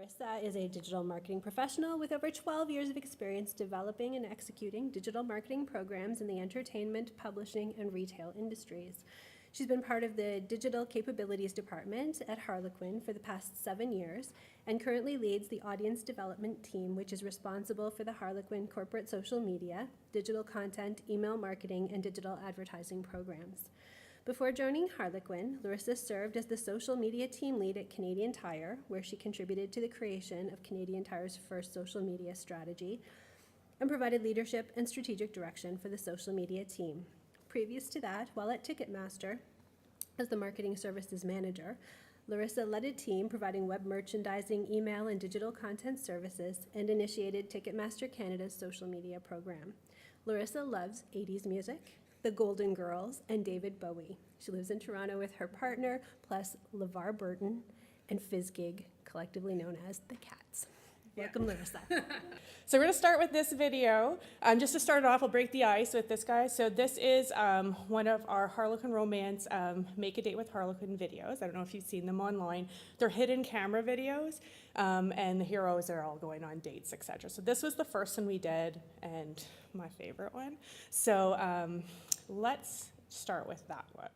Larissa is a digital marketing professional with over 12 years of experience developing and executing digital marketing programs in the entertainment, publishing, and retail industries. She's been part of the Digital Capabilities Department at Harlequin for the past 7 years and currently leads the audience development team, which is responsible for the Harlequin corporate social media, digital content, email marketing, and digital advertising programs. Before joining Harlequin, Larissa served as the social media team lead at Canadian Tire, where she contributed to the creation of Canadian Tire's first social media strategy and provided leadership and strategic direction for the social media team. Previous to that, while at Ticketmaster as the marketing services manager, Larissa led a team providing web merchandising, email, and digital content services and initiated Ticketmaster Canada's social media program. Larissa loves 80s music, the Golden Girls, and David Bowie. She lives in Toronto with her partner, plus LeVar Burton and Fizzgig, collectively known as the Cats. Welcome, Larissa. So we're going to start with this video. Just to start off, I'll break the ice with this guy. So this is one of our Harlequin Romance Make a Date with Harlequin videos. I don't know if you've seen them online. They're hidden camera videos, and the heroes are all going on dates, etc. So this was the first one we did, and my favorite one. So let's start with that one.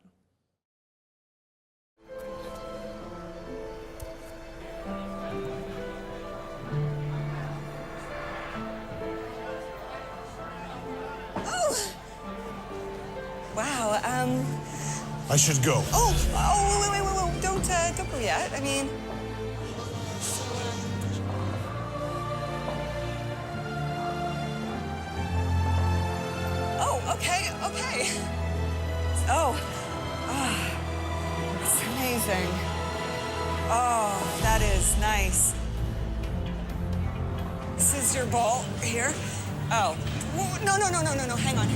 Wow, I should go. wait, don't go yet. I mean... Oh, okay. It's amazing. Oh, that is nice. This is your ball here. Oh, no, hang on.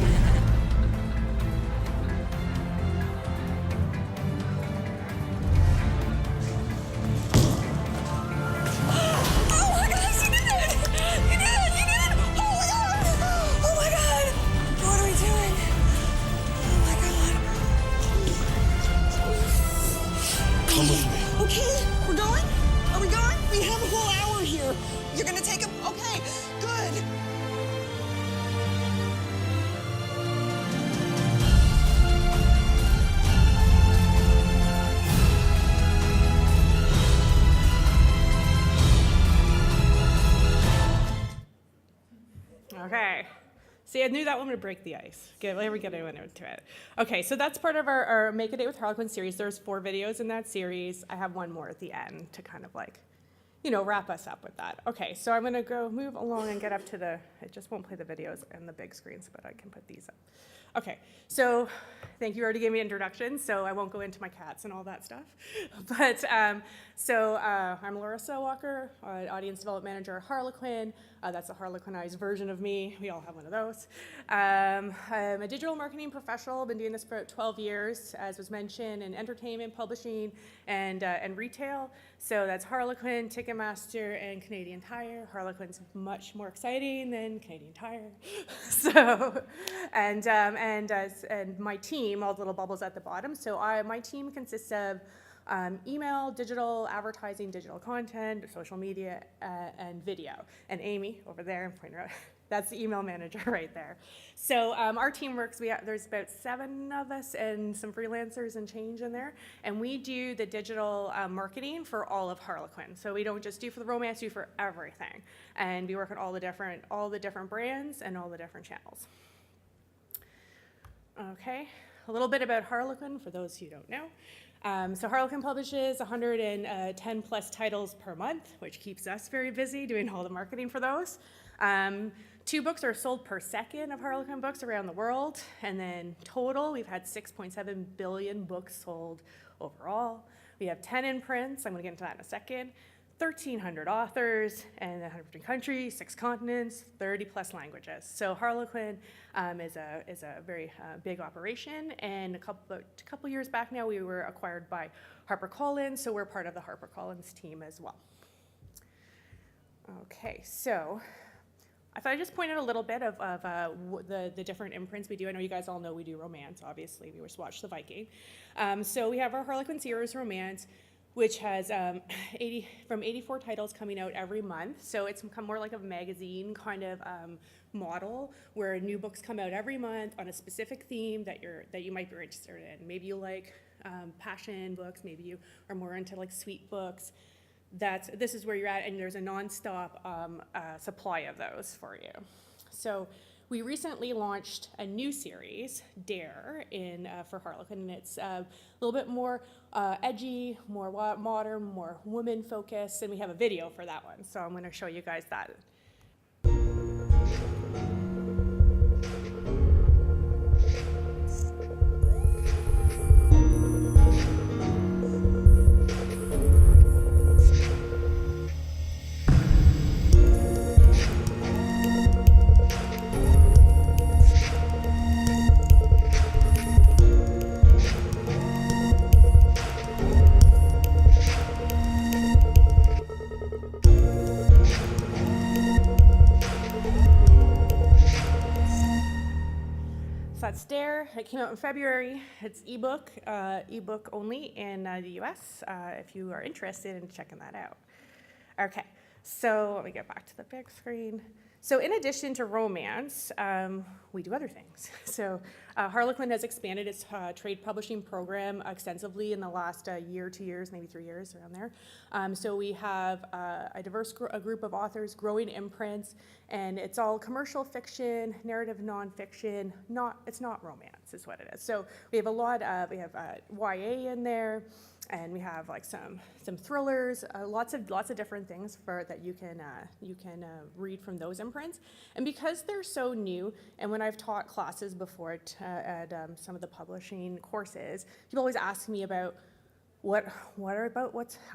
Okay, we're going? Are we going? We have a whole hour here. You're gonna take him? Okay, good. Okay. See, I knew that one would break the ice. We're getting into it. Okay, so that's part of our Make a Date with Harlequin series. There's 4 videos in that series. I have one more at the end to kind of like, wrap us up with that. Okay, so I'm gonna go move along and get up to it just won't play the videos and the big screens, but I can put these up. Okay, so thank you, already gave me an introduction, so I won't go into my cats and all that stuff. But I'm Larissa Walker, Audience Development Manager at Harlequin. That's a Harlequinized version of me. We all have one of those. I'm a digital marketing professional. Been doing this for about 12 years, as was mentioned, in entertainment, publishing, and retail. So that's Harlequin, Ticketmaster, and Canadian Tire. Harlequin's much more exciting than Canadian Tire. So, and my team, all the little bubbles at the bottom. So my team consists of email, digital advertising, digital content, social media, and video. And Amy over there, I'm pointing her out, that's the email manager right there. So our team works, there's about 7 of us and some freelancers and change in there. And we do the digital marketing for all of Harlequin. So we don't just do for the romance, we do for everything. And we work on all the different brands and all the different channels. Okay, a little bit about Harlequin for those who don't know. So Harlequin publishes 110 plus titles per month, which keeps us very busy doing all the marketing for those. 2 books are sold per second of Harlequin books around the world, and then total, we've had 6.7 billion books sold overall. We have 10 imprints, I'm gonna get into that in a second, 1,300 authors, and 150 countries, 6 continents, 30 plus languages. So Harlequin is a very big operation, and a couple years back now, we were acquired by HarperCollins, so we're part of the HarperCollins team as well. Okay, so I thought I'd just point out a little bit of the different imprints we do. I know you guys all know we do romance, obviously. We just watched The Viking. So we have our Harlequin series romance. which has 84 titles coming out every month. So it's become more like a magazine kind of model where new books come out every month on a specific theme that you might be interested in. Maybe you like passion books, maybe you are more into like sweet books. This is where you're at, and there's a nonstop supply of those for you. So we recently launched a new series, Dare, for Harlequin, and it's a little bit more edgy, more modern, more woman-focused, and we have a video for that one. So I'm going to show you guys that. So that's Dare. It came out in February. It's ebook only in the US, if you are interested in checking that out. Okay, so let me get back to the big screen. So in addition to romance, we do other things. So Harlequin has expanded its trade publishing program extensively in the last year, 2 years, maybe 3 years, around there. So we have a diverse group of authors, growing imprints, and it's all commercial fiction, narrative nonfiction. It's not romance, is what it is. So we have we have YA in there, and we have like some thrillers, lots of different things that you can read from those imprints. And because they're so new, and when I've taught classes before at some of the publishing courses, people always ask me about how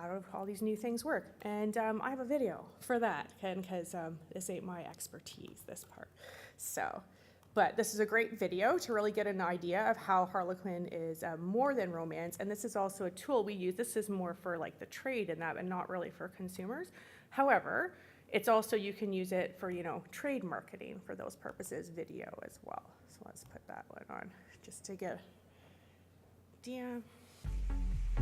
do all these new things work? And I have a video for that, because this ain't my expertise, this part. So. But this is a great video to really get an idea of how Harlequin is more than romance, and this is also a tool we use. This is more for like the trade and that, and not really for consumers. However, it's also, you can use it for, trade marketing for those purposes, video as well. So let's put that one on just to get,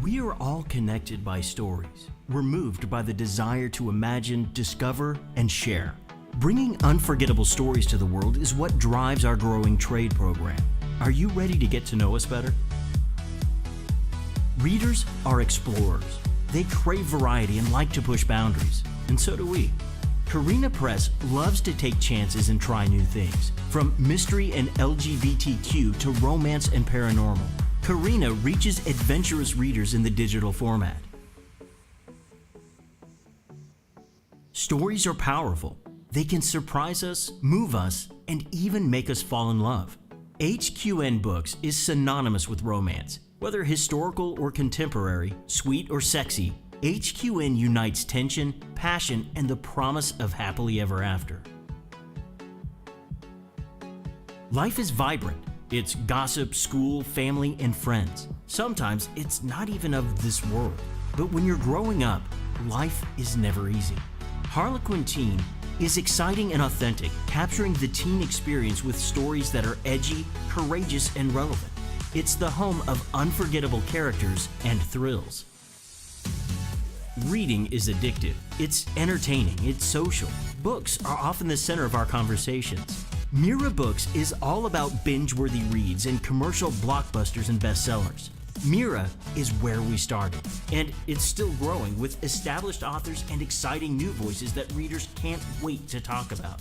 We are all connected by stories. We're moved by the desire to imagine, discover, and share. Bringing unforgettable stories to the world is what drives our growing trade program. Are you ready to get to know us better? Readers are explorers. They crave variety and like to push boundaries, and so do we. Carina Press loves to take chances and try new things, from mystery and LGBTQ to romance and paranormal. Carina reaches adventurous readers in the digital format. Stories are powerful. They can surprise us, move us, and even make us fall in love. HQN Books is synonymous with romance. Whether historical or contemporary, sweet or sexy, HQN unites tension, passion, and the promise of happily ever after. Life is vibrant. It's gossip, school, family, and friends. Sometimes it's not even of this world. But when you're growing up, life is never easy. Harlequin Teen is exciting and authentic, capturing the teen experience with stories that are edgy, courageous, and relevant. It's the home of unforgettable characters and thrills. Reading is addictive. It's entertaining. It's social. Books are often the center of our conversations. Mira Books is all about binge-worthy reads and commercial blockbusters and bestsellers. Mira is where we started, and it's still growing with established authors and exciting new voices that readers can't wait to talk about.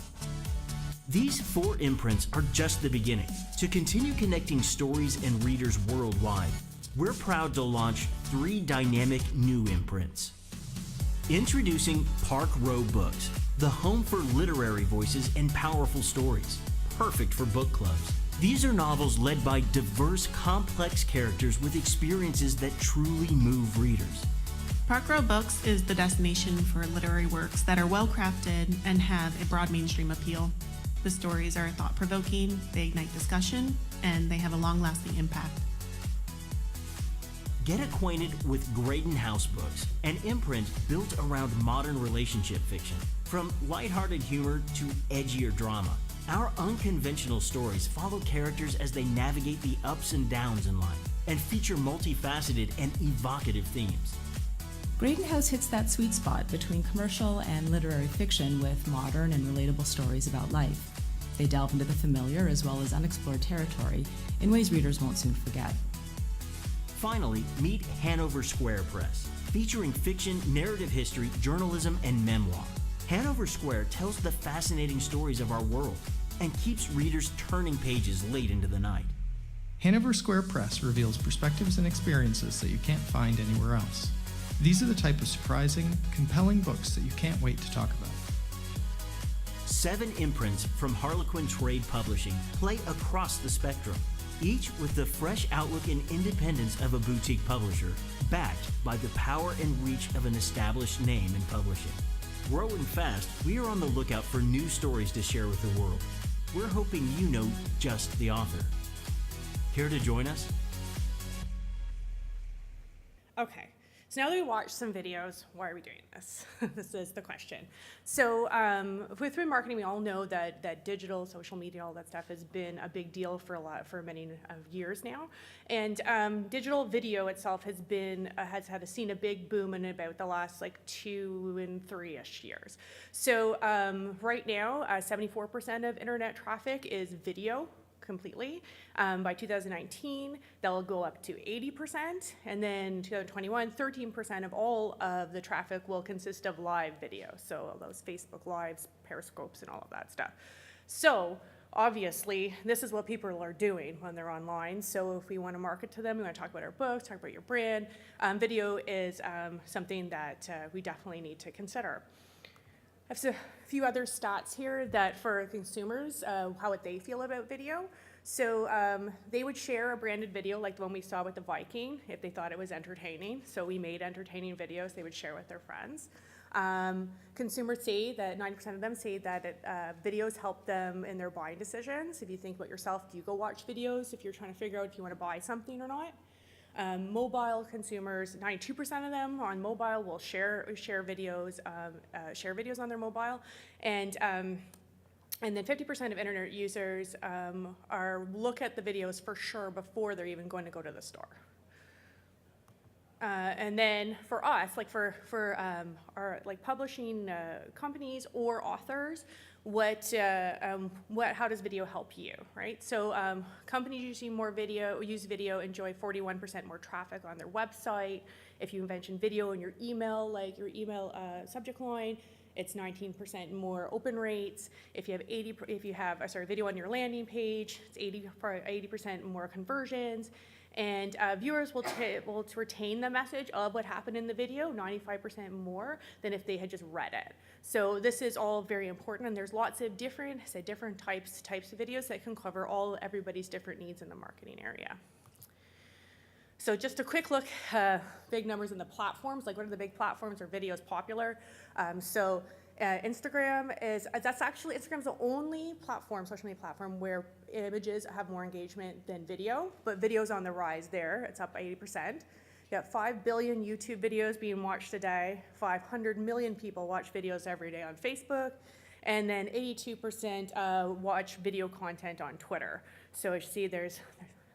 These 4 imprints are just the beginning. To continue connecting stories and readers worldwide, we're proud to launch 3 dynamic new imprints. Introducing Park Row Books, the home for literary voices and powerful stories, perfect for book clubs. These are novels led by diverse, complex characters with experiences that truly move readers. Park Row Books is the destination for literary works that are well-crafted and have a broad mainstream appeal. The stories are thought-provoking, they ignite discussion, and they have a long-lasting impact. Get acquainted with Graydon House Books, an imprint built around modern relationship fiction. From lighthearted humor to edgier drama, our unconventional stories follow characters as they navigate the ups and downs in life and feature multifaceted and evocative themes. Graydon House hits that sweet spot between commercial and literary fiction with modern and relatable stories about life. They delve into the familiar as well as unexplored territory in ways readers won't soon forget. Finally, meet Hanover Square Press, featuring fiction, narrative history, journalism, and memoir. Hanover Square tells the fascinating stories of our world and keeps readers turning pages late into the night. Hanover Square Press reveals perspectives and experiences that you can't find anywhere else. These are the type of surprising, compelling books that you can't wait to talk about. 7 imprints from Harlequin Trade Publishing play across the spectrum, each with the fresh outlook and independence of a boutique publisher, backed by the power and reach of an established name in publishing. Growing fast, we are on the lookout for new stories to share with the world. We're hoping you know just the author. Care to join us? Okay, so now that we watched some videos, why are we doing this? This is the question. So with marketing, we all know that digital, social media, all that stuff has been a big deal for many years now. And digital video itself has seen a big boom in about the last like 2 and 3-ish years. So right now, 74% of internet traffic is video. Completely. By 2019, that'll go up to 80%, and then 2021, 13% of all of the traffic will consist of live video, so those Facebook Lives, Periscopes, and all of that stuff. So obviously, this is what people are doing when they're online, so if we want to market to them, we want to talk about our books, talk about your brand, video is something that we definitely need to consider. I have a few other stats here that for consumers, how they feel about video. So they would share a branded video like the one we saw with the Viking if they thought it was entertaining. So we made entertaining videos they would share with their friends. Consumers say that 90% of them say that videos help them in their buying decisions. If you think about yourself, do you go watch videos if you're trying to figure out if you want to buy something or not? Mobile consumers, 92% of them on mobile will share videos on their mobile, and then 50% of internet users look at the videos for sure before they're even going to go to the store. And then for us, like for our like publishing companies or authors, how does video help you, right? So companies use video, enjoy 41% more traffic on their website. If you mention video in your email, like your email subject line, it's 19% more open rates. If you have video on your landing page, it's 80% more conversions. And viewers will retain the message of what happened in the video 95% more than if they had just read it. So this is all very important, and there's lots of different types of videos that can cover everybody's different needs in the marketing area. So just a quick look, big numbers in the platforms, like what are the big platforms where video is popular? Instagram Instagram's the only social media platform where images have more engagement than video, but video's on the rise there. It's up 80%. You got 5 billion YouTube videos being watched a day. 500 million people watch videos every day on Facebook, and then 82% watch video content on Twitter. So as you see, there's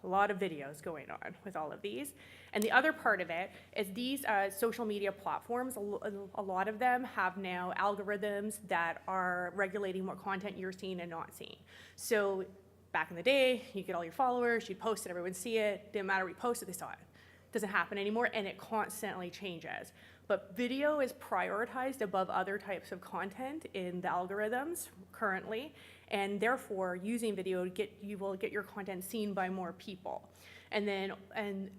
a lot of videos going on with all of these. And the other part of it is these social media platforms, a lot of them have now algorithms that are regulating what content you're seeing and not seeing. So back in the day, you get all your followers, you'd post it, everyone would see it, didn't matter, we posted, they saw it. Doesn't happen anymore, and it constantly changes. But video is prioritized above other types of content in the algorithms currently, and therefore using video, you will get your content seen by more people. And then, and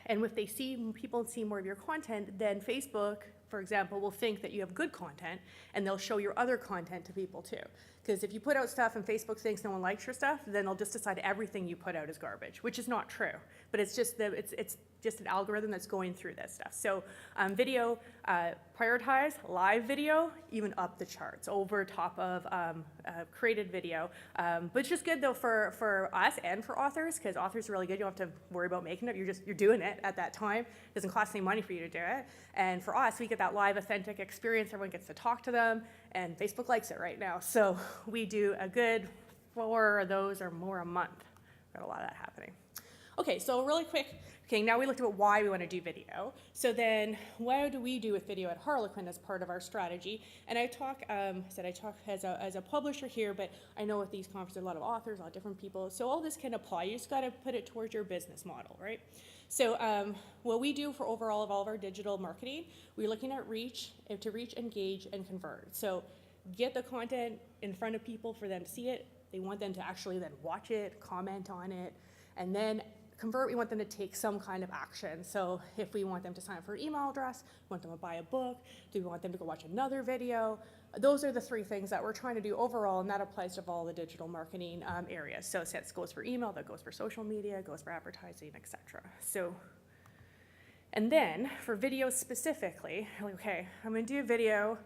if people see more of your content, then Facebook, for example, will think that you have good content, and they'll show your other content to people too. Because if you put out stuff and Facebook thinks no one likes your stuff, then they'll just decide everything you put out is garbage, which is not true. But it's just it's just an algorithm that's going through this stuff. So video, prioritize live video, even up the charts over top of created video. But it's just good though for us and for authors, because authors are really good. You don't have to worry about making it. You're doing it at that time. It doesn't cost any money for you to do it. And for us, we get that live, authentic experience. Everyone gets to talk to them, and Facebook likes it right now. So we do a good 4 of those or more a month. Got a lot of that happening. Okay, so really quick, okay, now we looked at why we want to do video. So then what do we do with video at Harlequin as part of our strategy? And I talk, I talk as a publisher here, but I know with these conferences, a lot of authors, a lot of different people. So all this can apply. You just got to put it towards your business model, right? So what we do for overall of all of our digital marketing, we're looking at reach, to reach, engage, and convert. So get the content in front of people for them to see it. They want them to actually then watch it, comment on it, and then convert, we want them to take some kind of action. So if we want them to sign up for an email address, we want them to buy a book, do we want them to go watch another video? Those are the three things that we're trying to do overall, and that applies to all the digital marketing areas. So that goes for email, that goes for social media, goes for advertising, etc. So, and then for video specifically, like, okay, I'm gonna do a video.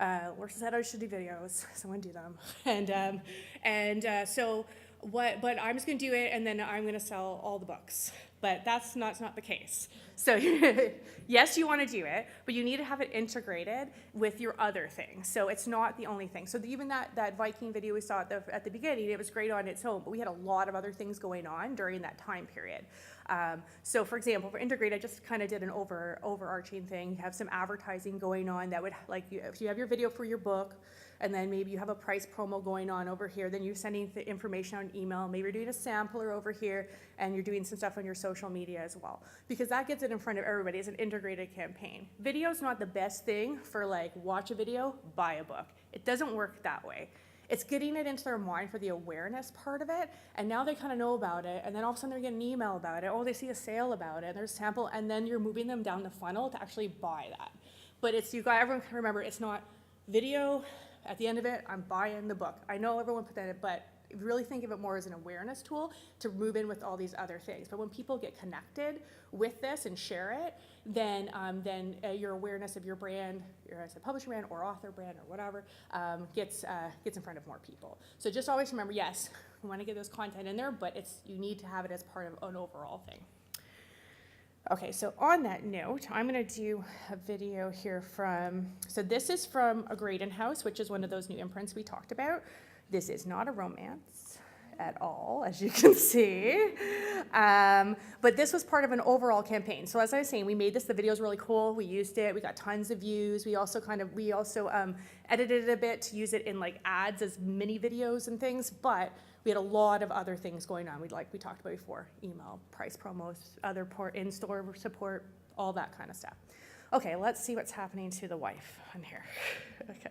Larissa said I should do videos, so I'm gonna do them. But I'm just gonna do it, and then I'm gonna sell all the books. But that's not the case. So yes, you wanna do it, but you need to have it integrated with your other things. So it's not the only thing. So even that Viking video we saw at the beginning, it was great on its own, but we had a lot of other things going on during that time period. So for example, for integrate, I just kind of did an overarching thing. You have some advertising going on that would, like, if you have your video for your book, and then maybe you have a price promo going on over here, then you're sending the information on email, maybe you're doing a sampler over here, and you're doing some stuff on your social media as well. Because that gets it in front of everybody. It's an integrated campaign. Video's not the best thing for, like, watch a video, buy a book. It doesn't work that way. It's getting it into their mind for the awareness part of it, and now they kind of know about it, and then all of a sudden they're getting an email about it, oh, they see a sale about it, and there's a sample, and then you're moving them down the funnel to actually buy that. But everyone can remember, it's not video, at the end of it, I'm buying the book. I know everyone put that in, but really think of it more as an awareness tool to move in with all these other things. But when people get connected with this and share it, then your awareness of your brand, as a publisher brand or author brand or whatever, gets in front of more people. So just always remember, yes, we want to get this content in there, but you need to have it as part of an overall thing. Okay, so on that note, I'm going to do a video here so this is from A Graydon House, which is one of those new imprints we talked about. This is not a romance at all, as you can see. But this was part of an overall campaign. So as I was saying, we made this, the video is really cool. We used it, we got tons of views. We also edited it a bit to use it in like ads as mini videos and things, but we had a lot of other things going on. We talked about before, email, price promos, other in-store support, all that kind of stuff. Okay, let's see what's happening to the wife on here. Okay.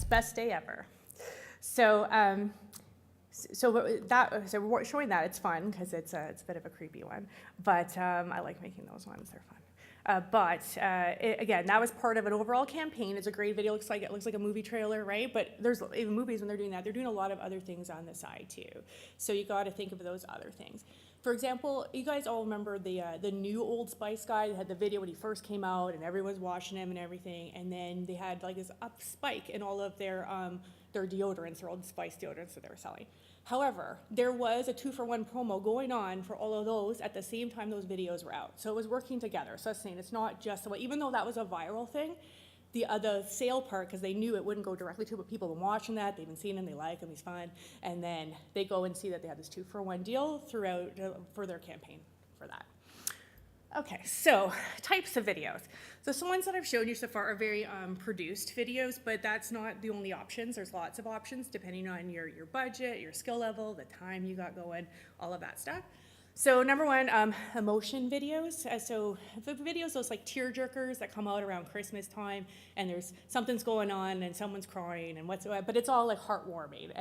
Best day ever. So we're showing that. It's fun because it's a bit of a creepy one, but I like making those ones. They're fun. Again, that was part of an overall campaign. It's a great video. It looks like a movie trailer, right? But there's even movies when they're doing that. They're doing a lot of other things on the side too. So you got to think of those other things. For example, you guys all remember the new Old Spice guy. They had the video when he first came out, and everyone's watching him and everything. And then they had like this up spike in all of their deodorants, their Old Spice deodorants that they were selling. However, there was a 2-for-1 promo going on for all of those at the same time those videos were out. So it was working together. So I was saying it's not just even though that was a viral thing, the sale part, because they knew it wouldn't go directly to, but people have been watching that, they've been seeing him, they like him, he's fun, and then they go and see that they have this 2-for-1 deal throughout for their campaign for that. Okay, so types of videos. So some ones that I've shown you so far are very produced videos, but that's not the only options. There's lots of options depending on your budget, your skill level, the time you got going, all of that stuff. So number one, emotion videos. So the videos, those like tear jerkers that come out around Christmas time, and something's going on and someone's crying and whatsoever, but it's all like heartwarming.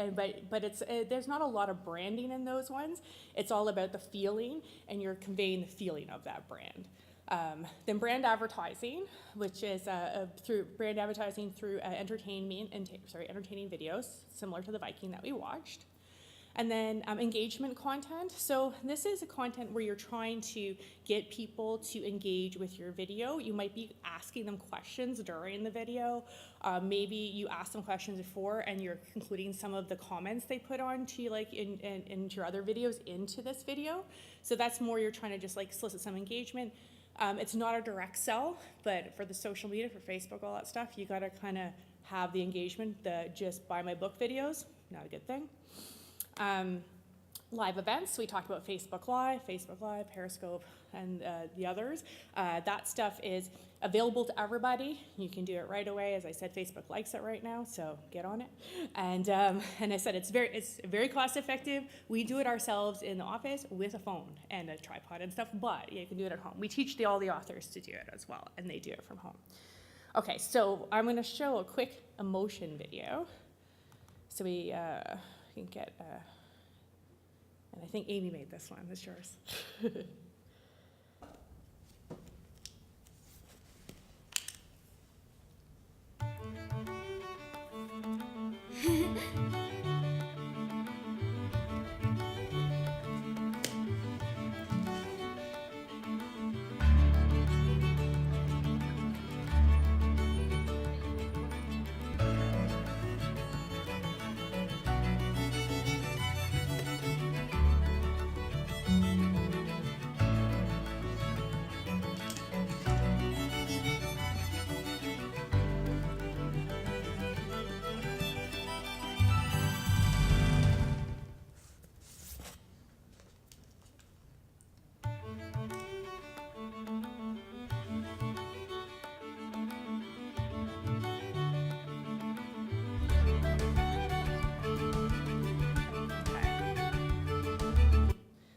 But there's not a lot of branding in those ones. It's all about the feeling, and you're conveying the feeling of that brand. Then brand advertising, which is through brand advertising through entertaining videos, similar to the Viking that we watched. And then engagement content. So this is a content where you're trying to get people to engage with your video. You might be asking them questions during the video. Maybe you ask them questions before and you're including some of the comments they put on to like into your other videos into this video. So that's more you're trying to just like solicit some engagement. It's not a direct sell, but for the social media, for Facebook, all that stuff, you gotta kind of have the engagement, the just buy my book videos, not a good thing. Live events, we talked about Facebook Live, Periscope, and the others. That stuff is available to everybody. You can do it right away. As I said, Facebook likes it right now, so get on it. And I said it's very cost effective. We do it ourselves in the office with a phone and a tripod and stuff, but you can do it at home. We teach all the authors to do it as well, and they do it from home. Okay, so I'm going to show a quick emotion video. So we can get, and I think Amy made this one. It's yours.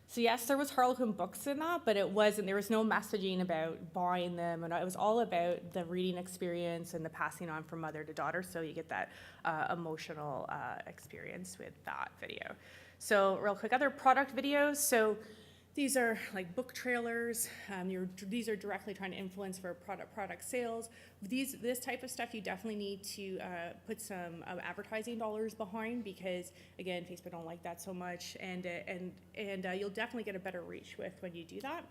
So yes, there was Harlequin books in that, but there was no messaging about buying them, and it was all about the reading experience and the passing on from mother to daughter, so you get that emotional experience with that video. So real quick, other product videos. So these are like book trailers. These are directly trying to influence for product sales. This type of stuff you definitely need to put some advertising dollars behind, because again, Facebook don't like that so much, and you'll definitely get a better reach with when you do that.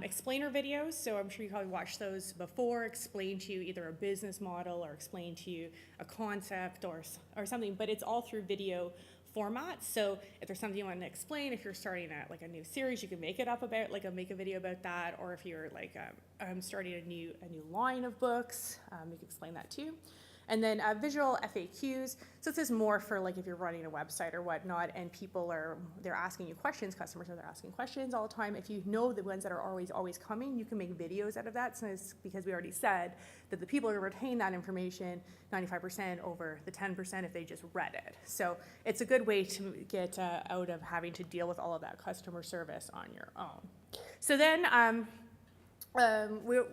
Explainer videos, so I'm sure you probably watched those before. Explain to you either a business model or explain to you a concept or something, but it's all through video format. So if there's something you want to explain, if you're starting a new series, you can make it up about, make a video about that. Or if you're starting a new line of books, you can explain that too. And then visual FAQs. So this is more for if you're running a website or whatnot, and they're asking you questions. Customers are asking questions all the time. If you know the ones that are always coming, you can make videos out of that. So it's because we already said that the people who retain that information 95% over the 10% if they just read it. So it's a good way to get out of having to deal with all of that customer service on your own. So then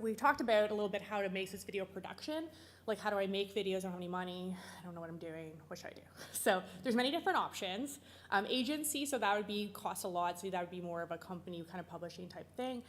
we talked about a little bit how to make this video production. Like, how do I make videos? I don't have any money. I don't know what I'm doing. What should I do? So there's many different options. Agency, so that would cost a lot. So that would be more of a company kind of publishing type thing.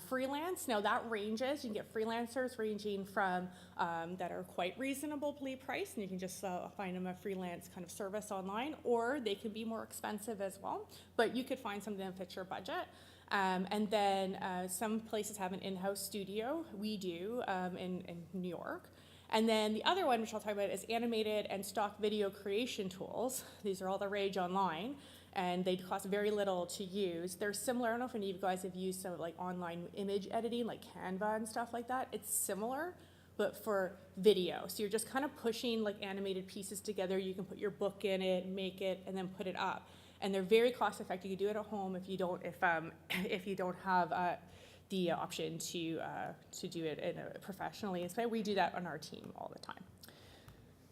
Freelance, now that ranges. You can get freelancers ranging from that are quite reasonably priced, and you can just find them a freelance kind of service online, or they can be more expensive as well. But you could find something that fits your budget. And then some places have an in-house studio. We do in New York. And then the other one, which I'll talk about, is animated and stock video creation tools. These are all the rage online, and they cost very little to use. They're similar. I don't know if any of you guys have used some online image editing, like Canva and stuff like that. It's similar, but for video. So you're just kind of pushing animated pieces together. You can put your book in it, make it, and then put it up. And they're very cost effective. You can do it at home if you don't have the option to do it professionally. So we do that on our team all the time.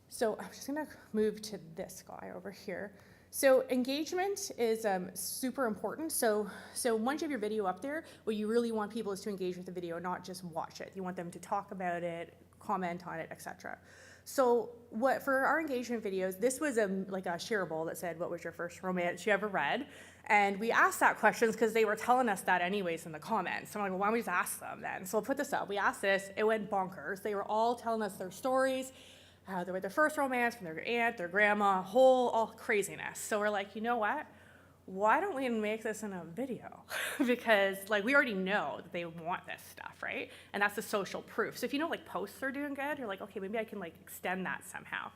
So I'm just gonna move to this guy over here. So engagement is super important. So once you have your video up there, what you really want people is to engage with the video, not just watch it. You want them to talk about it, comment on it, etc. So for our engagement videos, this was a shareable that said, what was your first romance you ever read? And we asked that questions because they were telling us that anyways in the comments. So I'm like, well, why don't we just ask them then? So we'll put this up. We asked this. It went bonkers. They were all telling us their stories. their first romance from their aunt, their grandma, all craziness. So we're like, you know what? Why don't we make this in a video? Because like we already know that they want this stuff, right? And that's the social proof. So if you know like posts are doing good, you're like, okay, maybe I can like extend that somehow.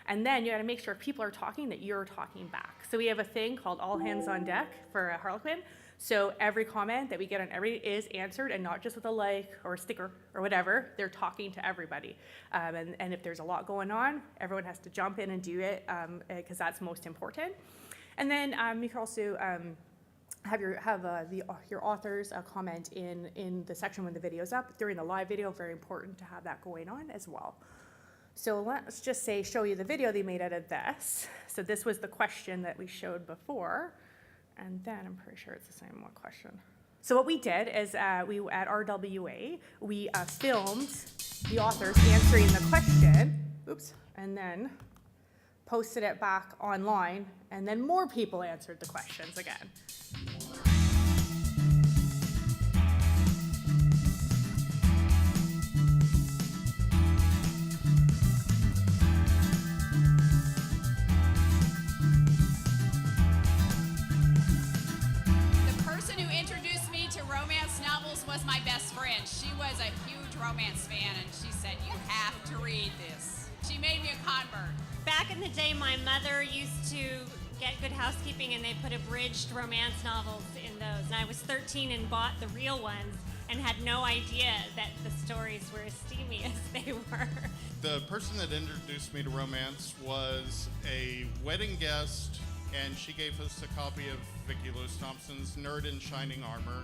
And then you gotta make sure if people are talking that you're talking back. So we have a thing called all hands on deck for Harlequin. So every comment that we get on every is answered, and not just with a like or a sticker or whatever. They're talking to everybody. And if there's a lot going on, everyone has to jump in and do it because that's most important. And then you can also have your authors comment in the section when the video's up. During the live video, very important to have that going on as well. So let's just show you the video they made out of this. So this was the question that we showed before. And then I'm pretty sure it's the same one question. So what we did is at RWA, we filmed the authors answering the question, and then posted it back online, and then more people answered the questions again. Was my best friend. She was a huge romance fan, and she said, you have to read this. She made me a convert. Back in the day, my mother used to get Good Housekeeping, and they put abridged romance novels in those. And I was 13 and bought the real ones and had no idea that the stories were as steamy as they were. The person that introduced me to romance was a wedding guest, and she gave us a copy of Vicki Lewis Thompson's Nerd in Shining Armor.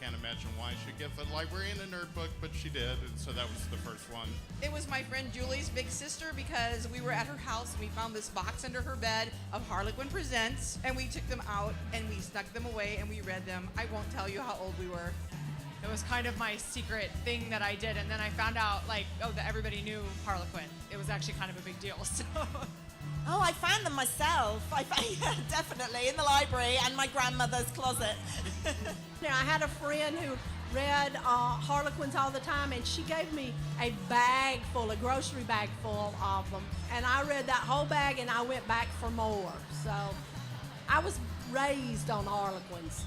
Can't imagine why she'd give a librarian a nerd book, but she did, and so that was the first one. It was my friend Julie's big sister, because we were at her house and we found this box under her bed of Harlequin Presents, and we took them out and we snuck them away and we read them. I won't tell you how old we were. It was kind of my secret thing that I did, and then I found out that everybody knew Harlequin. It was actually kind of a big deal, so. Oh, I found them myself. Yeah, definitely, in the library and my grandmother's closet. I had a friend who read Harlequins all the time, and she gave me a grocery bag full of them. And I read that whole bag, and I went back for more. So I was raised on Harlequins.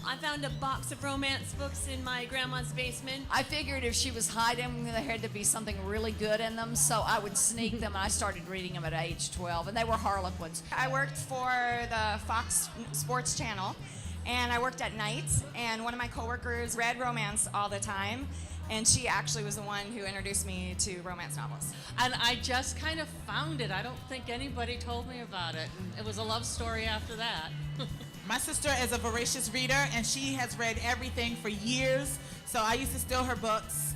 I found a box of romance books in my grandma's basement. I figured if she was hiding them, there had to be something really good in them, so I would sneak them, and I started reading them at age 12, and they were Harlequins. I worked for the Fox Sports Channel, and I worked at night, and one of my coworkers read romance all the time, and she actually was the one who introduced me to romance novels. And I just kind of found it. I don't think anybody told me about it. And it was a love story after that. My sister is a voracious reader, and she has read everything for years. So I used to steal her books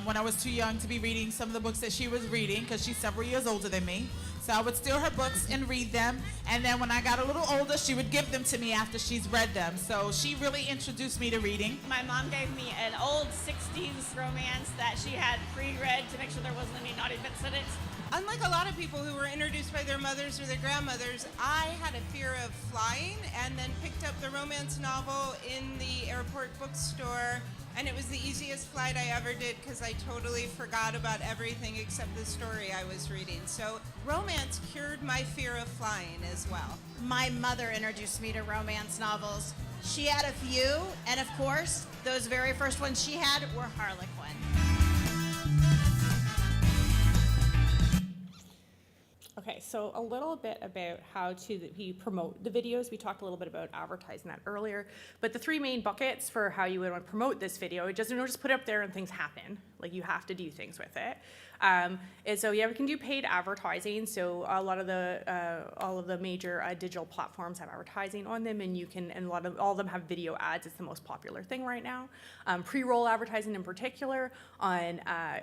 when I was too young to be reading some of the books that she was reading, because she's several years older than me. So I would steal her books and read them, and then when I got a little older, she would give them to me after she's read them. So she really introduced me to reading. My mom gave me an old 60s romance that she had pre-read to make sure there wasn't any naughty bits in it. Unlike a lot of people who were introduced by their mothers or their grandmothers, I had a fear of flying and then picked up the romance novel in the airport bookstore, and it was the easiest flight I ever did because I totally forgot about everything except the story I was reading. So romance cured my fear of flying as well. My mother introduced me to romance novels. She had a few, and of course, those very first ones she had were Harlequin. Okay, so a little bit about how we promote the videos. We talked a little bit about advertising that earlier, but the three main buckets for how you would want to promote this video, it doesn't just put it up there and things happen. Like, you have to do things with it. And so yeah, we can do paid advertising. So a lot of the all of the major digital platforms have advertising on them, and all of them have video ads. It's the most popular thing right now. Pre-roll advertising in particular on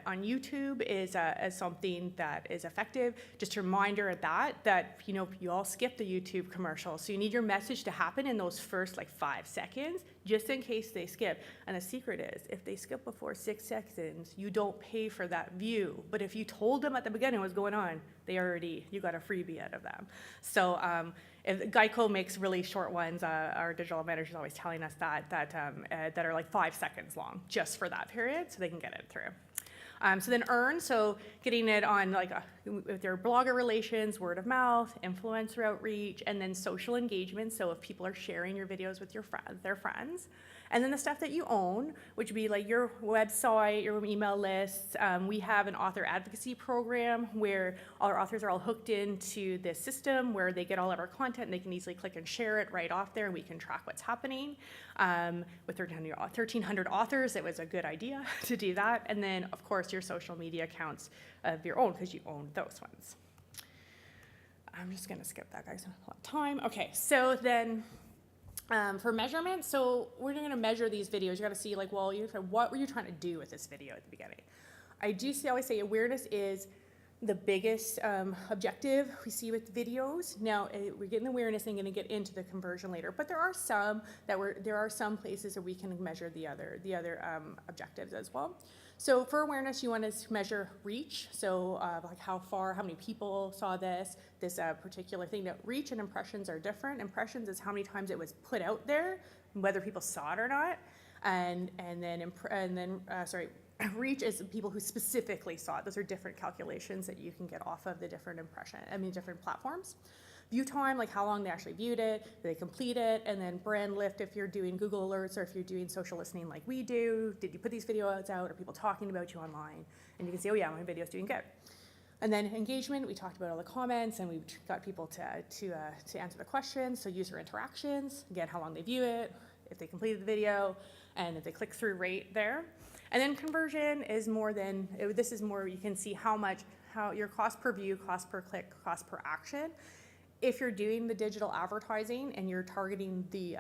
YouTube is something that is effective. Just a reminder of that you all skip the YouTube commercial, so you need your message to happen in those first 5 seconds, just in case they skip. And the secret is, if they skip before 6 seconds, you don't pay for that view. But if you told them at the beginning what's going on, you got a freebie out of them. So if Geico makes really short ones, our digital manager is always telling us that are 5 seconds long, just for that period, so they can get it through. So then earn, so getting it on like with their blogger relations, word of mouth, influencer outreach, and then social engagement. So if people are sharing your videos with their friends. And then the stuff that you own, which would be like your website, your email lists. We have an author advocacy program where all our authors are all hooked into this system where they get all of our content and they can easily click and share it right off there, and we can track what's happening. With 1,300 authors, it was a good idea to do that. And then, of course, your social media accounts of your own, because you own those ones. I'm just gonna skip that, guys. I don't have a lot of time. Okay, so then for measurement, so we're gonna measure these videos. You gotta see like, well, what were you trying to do with this video at the beginning? I do always say awareness is the biggest objective we see with videos. Now we're getting awareness and going to get into the conversion later, but there are some places that we can measure the other objectives as well. So for awareness, you want to measure reach. So like how many people saw this particular thing. Now, reach and impressions are different. Impressions is how many times it was put out there, whether people saw it or not, and then reach is people who specifically saw it. Those are different calculations that you can get off of the different different platforms. View time, like how long they actually viewed it, did they complete it, and then brand lift if you're doing Google Alerts or if you're doing social listening like we do. Did you put these videos out? Are people talking about you online? And you can see, oh yeah, my video's doing good. And then engagement, we talked about all the comments and we got people to answer the questions. So user interactions, again, how long they view it, if they completed the video, and if they click through rate there. And then conversion is more you can see how your cost per view, cost per click, cost per action. If you're doing the digital advertising and you're targeting the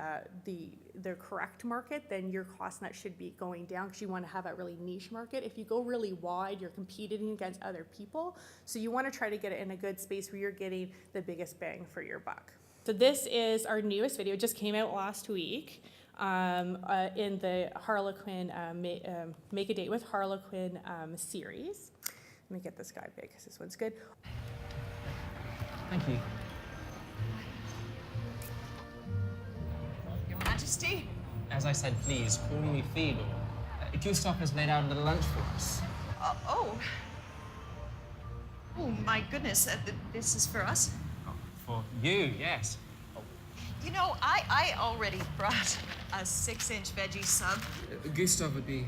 correct market, then your cost net should be going down because you want to have a really niche market. If you go really wide, you're competing against other people. So you want to try to get it in a good space where you're getting the biggest bang for your buck. So this is our newest video. It just came out last week. In the Harlequin, Make a Date with Harlequin series. Let me get this guy big because this one's good. Thank you. Your Majesty? As I said, please, call me Fedor. Gustav has laid out a little lunch for us. Oh, my goodness, this is for us? Oh, for you, yes. You know, I already brought a 6-inch veggie sub. Gustav would be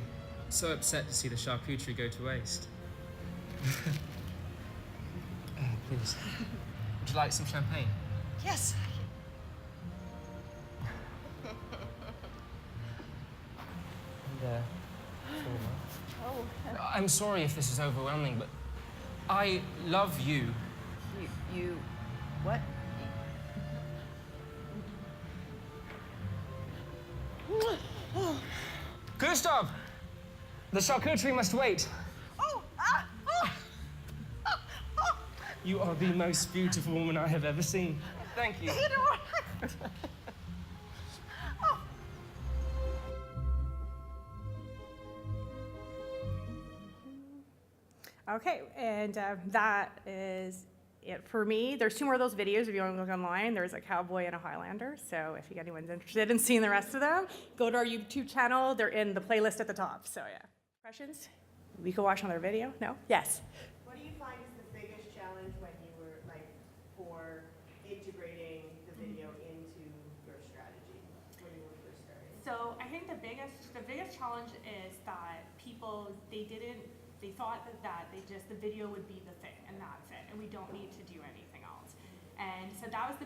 so upset to see the charcuterie go to waste. Please. Would you like some champagne? Yes. I'm sorry if this is overwhelming, but I love you. You what? Gustav! The charcuterie must wait. You are the most beautiful woman I have ever seen. Thank you. Okay, and that is it for me. There's 2 more of those videos if you want to look online. There's a cowboy and a Highlander. So if anyone's interested in seeing the rest of them, go to our YouTube channel. They're in the playlist at the top. So yeah. Questions? We could watch another video? No? Yes? What do you find is the biggest challenge when you were for integrating the video into your strategy when you were first starting? So I think the biggest challenge is that people, they thought that the video would be the thing and that's it, and we don't need to do anything else. And so that was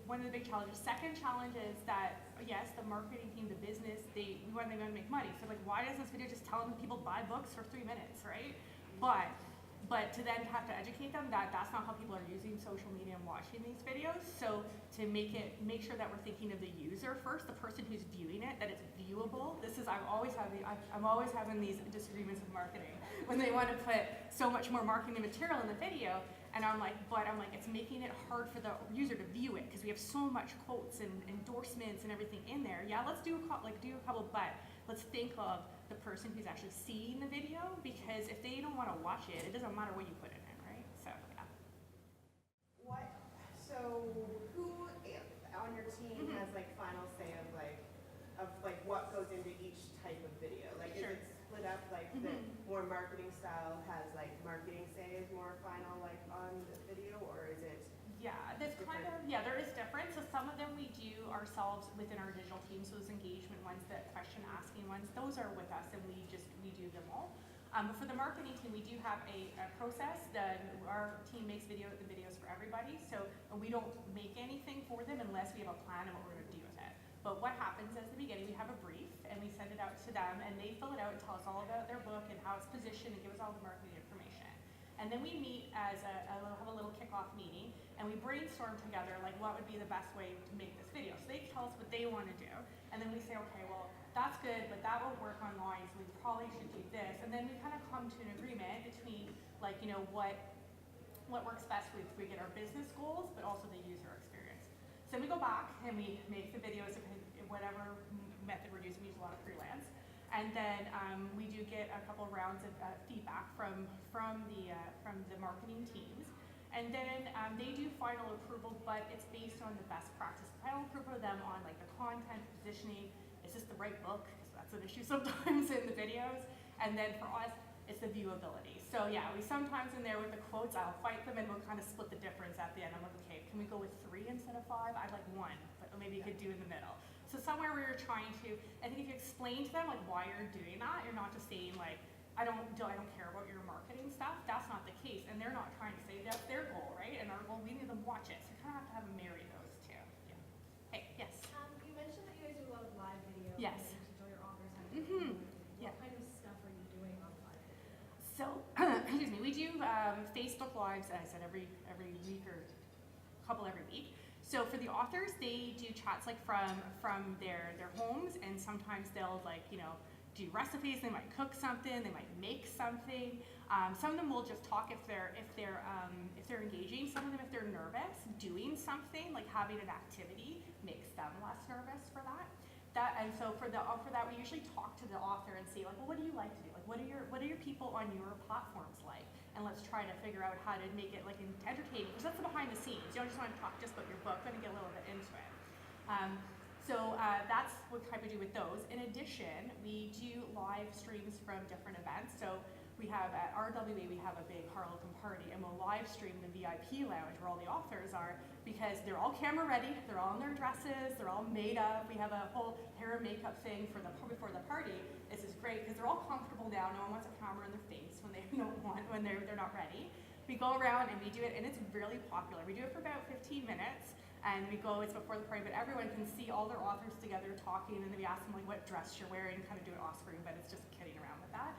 one of the big challenges. Second challenge is that, yes, the marketing team, the business, they want to make money. So like, why does this video just tell them people buy books for 3 minutes, right? But to then have to educate them that that's not how people are using social media and watching these videos. So to make sure that we're thinking of the user first, the person who's viewing it, that it's viewable. I'm always having these disagreements with marketing when they want to put so much more marketing material in the video. And I'm like, it's making it hard for the user to view it because we have so much quotes and endorsements and everything in there. Yeah, let's do a couple, but let's think of the person who's actually seeing the video, because if they don't want to watch it, it doesn't matter what you put it in, right? So yeah. So who on your team has final say of what goes into each type of video? Is it split up more marketing style has like marketing say is more final like on the video, or is it? Yeah, that's kind of, yeah, there is difference. So some of them we do ourselves within our digital teams, those engagement ones, the question asking ones, those are with us and we do them all. But for the marketing team, we do have a process that our team makes the videos for everybody. So we don't make anything for them unless we have a plan of what we're gonna do with it. But what happens is at the beginning, we have a brief and we send it out to them and they fill it out and tell us all about their book and how it's positioned and give us all the marketing information. And then we meet as have a little kickoff meeting and we brainstorm together like what would be the best way to make this video. So they tell us what they want to do and then we say, okay, well, that's good, but that won't work online, so we probably should do this. And then we kind of come to an agreement between like, you know, what works best if we get our business goals, but also the user experience. So we go back and we make the videos in whatever method we're using. We use a lot of freelance. And then we do get a couple rounds of feedback from the marketing teams. And then they do final approval, but it's based on the best practice. Final approval of them on like the content, positioning, is this the right book? Because that's an issue sometimes in the videos. And then for us, it's the viewability. So yeah, we sometimes in there with the quotes, I'll fight them and we'll kind of split the difference at the end. I'm like, okay, can we go with 3 instead of 5? I'd like 1, but maybe you could do in the middle. So somewhere where you're trying to, I think if you explain to them like why you're doing that, you're not just saying like, I don't care about your marketing stuff. That's not the case. And they're not trying to say that's their goal, right? And our goal, we need them to watch it. So you kind of have to marry those two. Yeah. Hey, yes. You mentioned that you guys do a lot of live video. Yes. And to show your authors how to Mm-hmm. What kind of stuff are you doing on live video? So, excuse me, we do Facebook Lives, as I said, every week or a couple every week. So for the authors, they do chats like from their homes, and sometimes they'll like, you know, do recipes. They might cook something. They might make something. Some of them will just talk if they're engaging. Some of them, if they're nervous, doing something like having an activity makes them less nervous for that. And so for that, we usually talk to the author and see like, well, what do you like to do? Like, what are your people on your platforms like? And let's try to figure out how to make it like entertaining, because that's the behind the scenes. You don't just want to talk just about your book, but to get a little bit into it. So that's what type we do with those. In addition, we do live streams from different events. So we have at RWA, we have a big Harlequin party, and we'll live stream the VIP lounge where all the authors are, because they're all camera ready, they're all in their dresses, they're all made up. We have a whole hair and makeup thing before the party. This is great because they're all comfortable now. No one wants a camera in their face when they're not ready. We go around and we do it, and it's really popular. We do it for about 15 minutes. And it's before the party, but everyone can see all their authors together talking, and then we ask them like what dress you're wearing, kind of do it off screen, but it's just kidding around with that.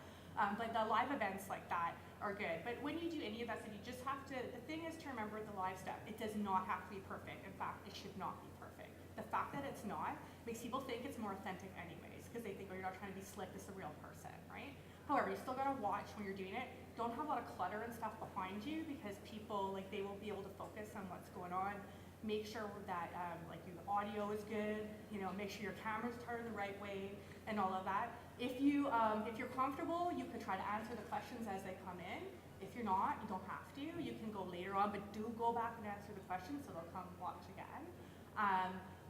But the live events like that are good. But when you do any of that stuff, you just have to, the thing is to remember with the live stuff, it does not have to be perfect. In fact, it should not be perfect. The fact that it's not makes people think it's more authentic anyways, because they think, oh, you're not trying to be slick, this is a real person, right? However, you still gotta watch when you're doing it. Don't have a lot of clutter and stuff behind you, because people, like, they won't be able to focus on what's going on. Make sure that like your audio is good, you know, make sure your camera's turned the right way and all of that. If you're comfortable, you can try to answer the questions as they come in. If you're not, you don't have to. You can go later on, but do go back and answer the questions so they'll come watch again.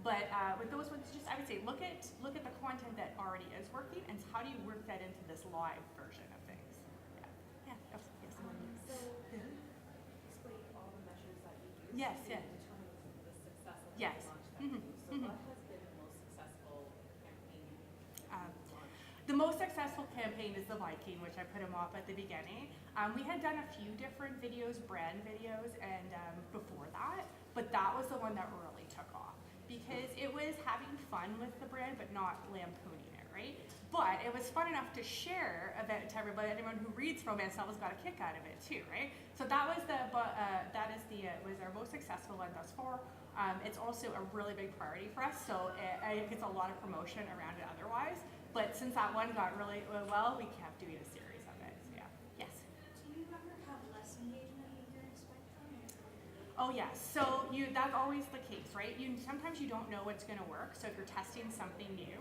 But with those ones, just I would say look at the content that already is working and how do you work that into this live version of things. Yeah. Yes. So explain all the measures that you use. Yes. Yeah. Yes. So what has been the most successful campaign? The most successful campaign is the Viking, which I put him off at the beginning. We had done a few different videos, brand videos, and before that, but that was the one that really took off because it was having fun with the brand, but not lampooning it, right? But it was fun enough to share event to everybody. Anyone who reads romance novels got a kick out of it too, right? So that was was our most successful one thus far. It's also a really big priority for us, so it gets a lot of promotion around it otherwise. But since that one got really well, we kept doing a series of it. So yeah. Yes. Do you ever have less engagement than you expect from it? Oh yes. So that's always the case, right? Sometimes you don't know what's going to work. So if you're testing something new,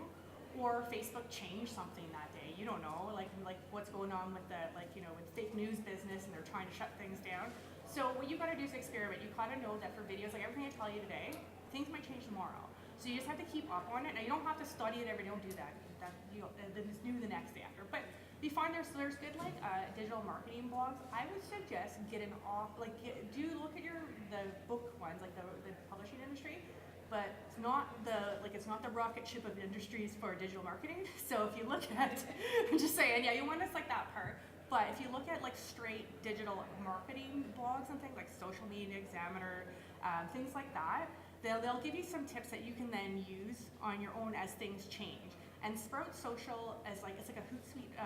or Facebook changed something that day, you don't know, like what's going on with with fake news business, and they're trying to shut things down. So what you got to do is experiment. You gotta know that for videos, like everything I tell you today, things might change tomorrow. So you just have to keep up on it. Now you don't have to study it every day. Don't do that. It's new the next day after. But you find there's good like digital marketing blogs, I would suggest getting off, like do look at the book ones, like the publishing industry, but it's not the rocket ship of industries for digital marketing. So if you look at, I'm just saying, yeah, you want to like that part. But if you look at like straight digital marketing blogs and things like Social Media Examiner, things like that, they'll give you some tips that you can then use on your own as things change. And Sprout Social is like, it's like a Hootsuite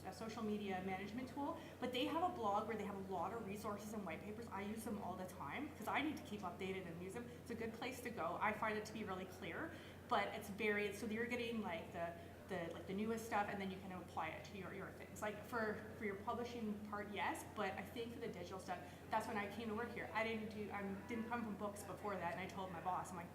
a social media management tool, but they have a blog where they have a lot of resources and white papers. I use them all the time because I need to keep updated and use them. It's a good place to go. I find it to be really clear, but it's very, so you're getting like the newest stuff, and then you can apply it to your things. Like for your publishing part, yes, but I think for the digital stuff, that's when I came to work here. I didn't come from books before that, and I told my boss, I'm like,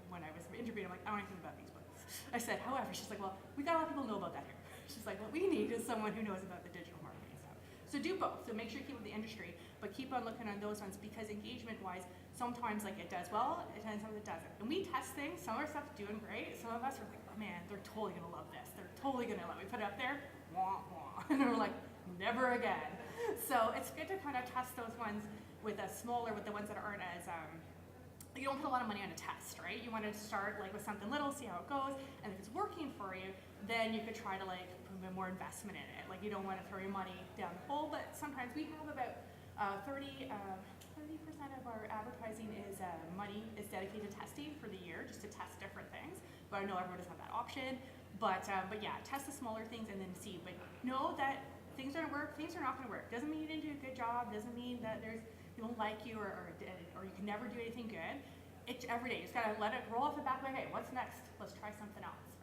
when I was interviewed, I'm like, I don't know anything about these books. I said, however, she's like, well, we got a lot of people know about that here. She's like, what we need is someone who knows about the digital marketing stuff. So do both. So make sure you keep with the industry, but keep on looking on those ones, because engagement-wise, sometimes like it does well, and sometimes it doesn't. And we test things. Some of our stuff's doing great. Some of us are like, oh man, they're totally gonna love this. They're totally gonna love it. We put it up there, wah wah, and we're like, never again. So it's good to kind of test those ones with the ones that aren't as you don't put a lot of money on a test, right? You want to start like with something little, see how it goes, and if it's working for you, then you could try to like put a bit more investment in it. Like you don't want to throw your money down the hole, but sometimes we have about 30% of our advertising is money is dedicated to testing for the year, just to test different things. But I know everyone doesn't have that option. But yeah, test the smaller things and then see. But know that things are gonna work, things are not gonna work. Doesn't mean you didn't do a good job. Doesn't mean that people don't like you or you can never do anything good. It's every day. You just gotta let it roll off the back of my head. What's next? Let's try something else.